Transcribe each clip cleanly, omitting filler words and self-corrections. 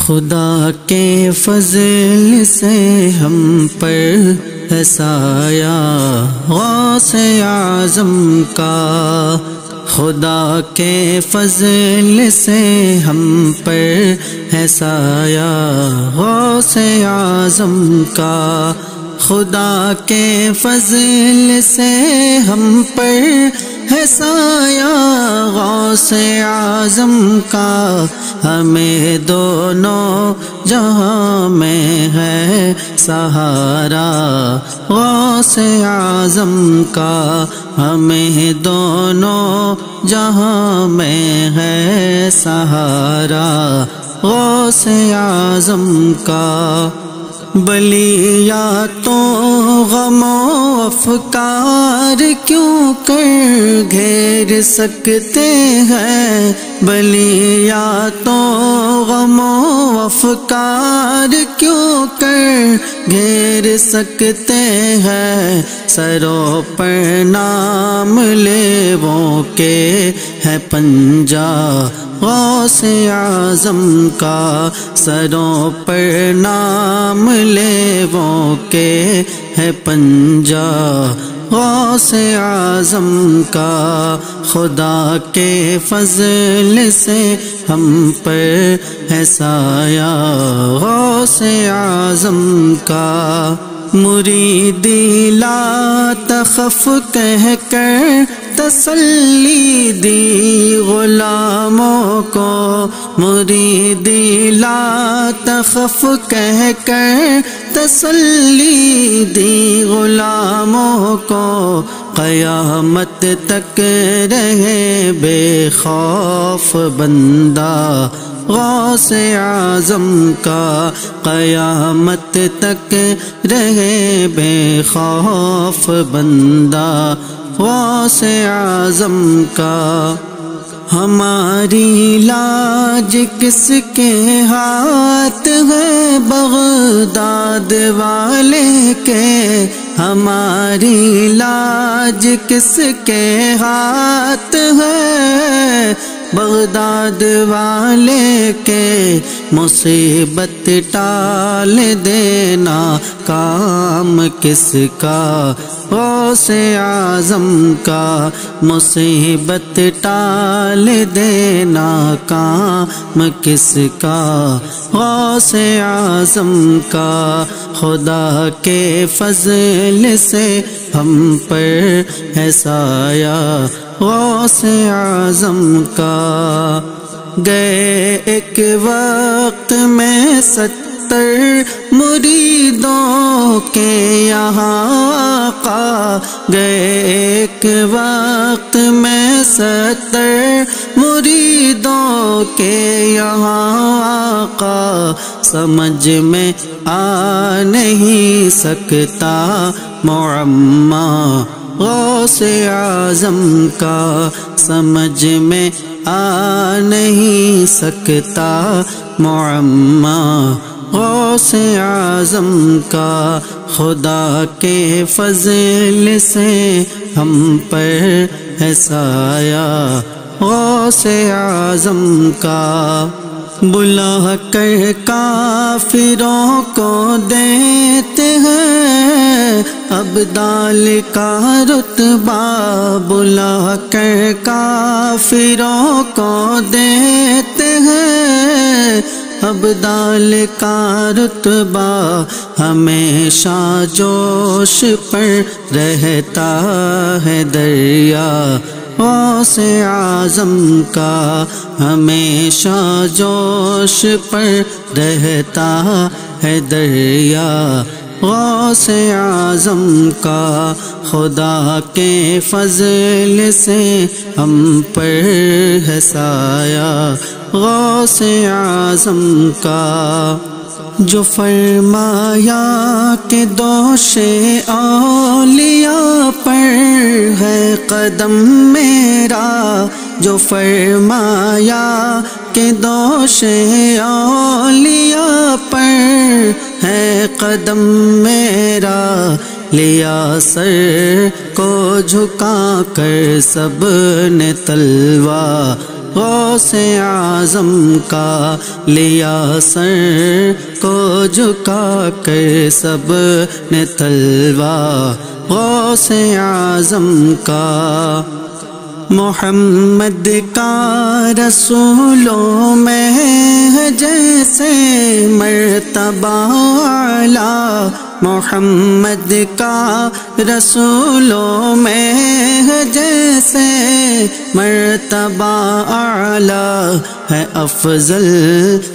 خدا کے فضل سے ہم پر ہے سایہ غوث اعظم کا، خدا کے فضل سے ہم پر ہے سایہ غوث اعظم کا، خدا کے فضل سے ہم پر ہے سایہ غوث اعظم کا، ہمیں دونوں جہاں میں ہے سہارا غوث اعظم کا، ہمیں دونوں جہاں میں ہے سہارا غوث اعظم کا۔ بلیاتوں غم و افکار کیوں کر گھیر سکتے ہیں، بلیاتوں غم و افکار کیوں کر گھیر سکتے ہیں، سروں پر نام لیووں کے ہے پنجہ غوث اعظم کا، سروں پر نام لیووں کے ہے پنجہ غوث اعظم کا، خدا کے فضل سے ہم پر ہے سایہ غوث اعظم کا، مریدی لا تخف کہہ کر تسلی دی غلاموں کو، مریدی لا تخف کہہ کر تسلی دی غلاموں کو، قیامت تک رہے بے خوف بندہ غوث اعظم کا، قیامت تک رہے بے خوف بندہ غوث اعظم کا۔ ہماری لاج کس کے ہاتھ ہے بغداد والے کے، ہماری لاج کس کے ہاتھ ہے بغداد والے کے، مصیبت ٹال دینا کام کس کا غوث اعظم کا، مصیبت ٹال دینا کام کس کا غوث اعظم کا، خدا کے فضل سے ہم پر ہے سایہ غوث اعظم کا، گئے ایک وقت میں 70 مریدوں کے یہاں آقا، گئے ایک وقت میں 70 مریدوں کے یہاں آقا، سمجھ میں آ نہیں سکتا معمہ غوث اعظم کا، سمجھ میں آ نہیں سکتا معمہ غوث اعظم کا، خدا کے فضل سے ہم پر ہے سایہ غوث اعظم کا، بلا کر کافروں کو دیتے ہیں ابدال کا رتبہ، بلا کر کافروں کو دیتے ہیں ابدال کا رتبہ، ہمیشہ جوش پر رہتا ہے دریا غوث اعظم کا، ہمیشہ جوش پر رہتا ہے دریا غوث اعظم کا، خدا کے فضل سے ہم پر ہے سایہ غوث اعظم کا، جو فرمایا کہ دوش اولیاء پر ہے قدم میرا، جو فرمایا کہ دوش اولیاء پر ہے قدم میرا، لیا سر کو جھکا کر سب نے تلوہ غوث اعظم کا لیا سر کو جھکا کر سب نے تلوا غوث اعظم کا محمد کا رسولوں میں ہے جیسے مرتبہ اعلیٰ محمد کا رسولوں میں ہے جیسے مرتبہ اعلیٰ ہے افضل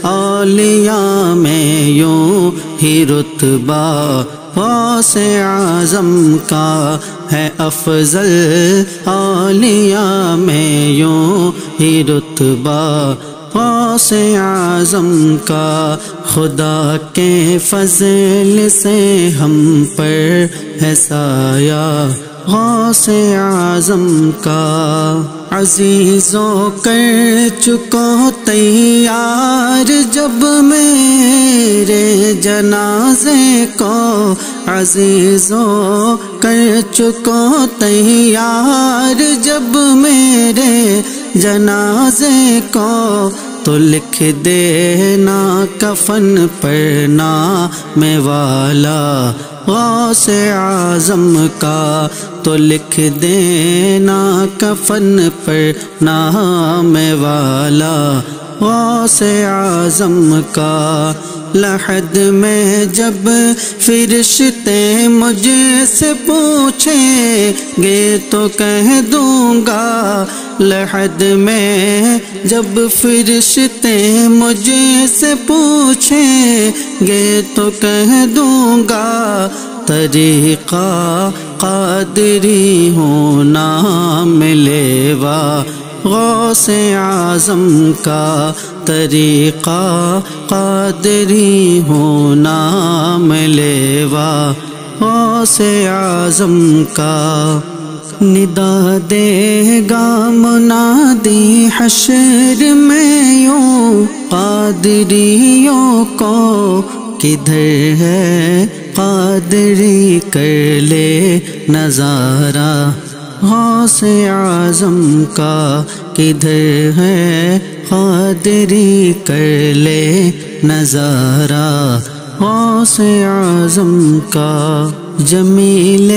اولیاء میں یوں ہی رتبہ غوث اعظم کا ہے افضل اولیاء میں یوں ہی رتبہ غوث اعظم کا خدا کے فضل سے ہم پر ہے سایہ غوث اعظم کا عزیزوں کر چکو تیار جب میرے جنازے کو عزیزوں کر چکو تیار جب میرے جنازے کو تو لکھ دینا کفن پر نام والا غوث اعظم کا تو لکھ دینا کفن پر نام والا غوث اعظم کا لحد میں جب فرشتے مجھ سے پوچھیں گے تو کہہ دوں گا لحد میں جب فرشتے مجھ سے پوچھیں گے تو کہہ دوں گا طریقہ قادری ہوں نام لیوا غوث اعظم کا طریقہ قادری ہوں نام لیوا غوث اعظم کا ندا دے گا منادی حشر میں یوں قادریوں کو کدھر ہے قادری کر لے نظارہ غوث اعظم کا کدھر ہے قادری کر لے نظارہ غوث اعظم کا جمیل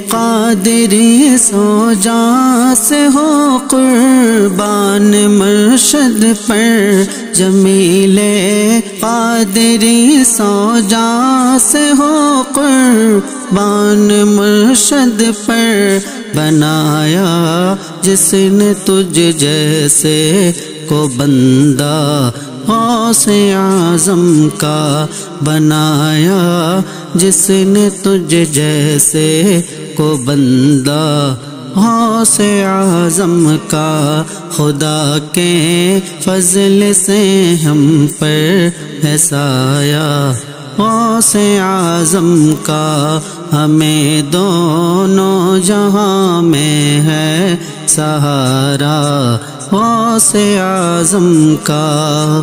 قادری سو جاں سے ہو قربان مرشد پر جمیل قادری سو جاں سے ہو قربان مرشد پر بنایا جس نے تجھ جیسے کو بندہ غوث اعظم کا بنایا جس نے تجھ جیسے کو بندہ غوث اعظم کا خدا کے فضل سے ہم پر ہے سایہ غوث اعظم کا ہمیں دونوں جہاں میں ہے سہارا غوث اعظم کا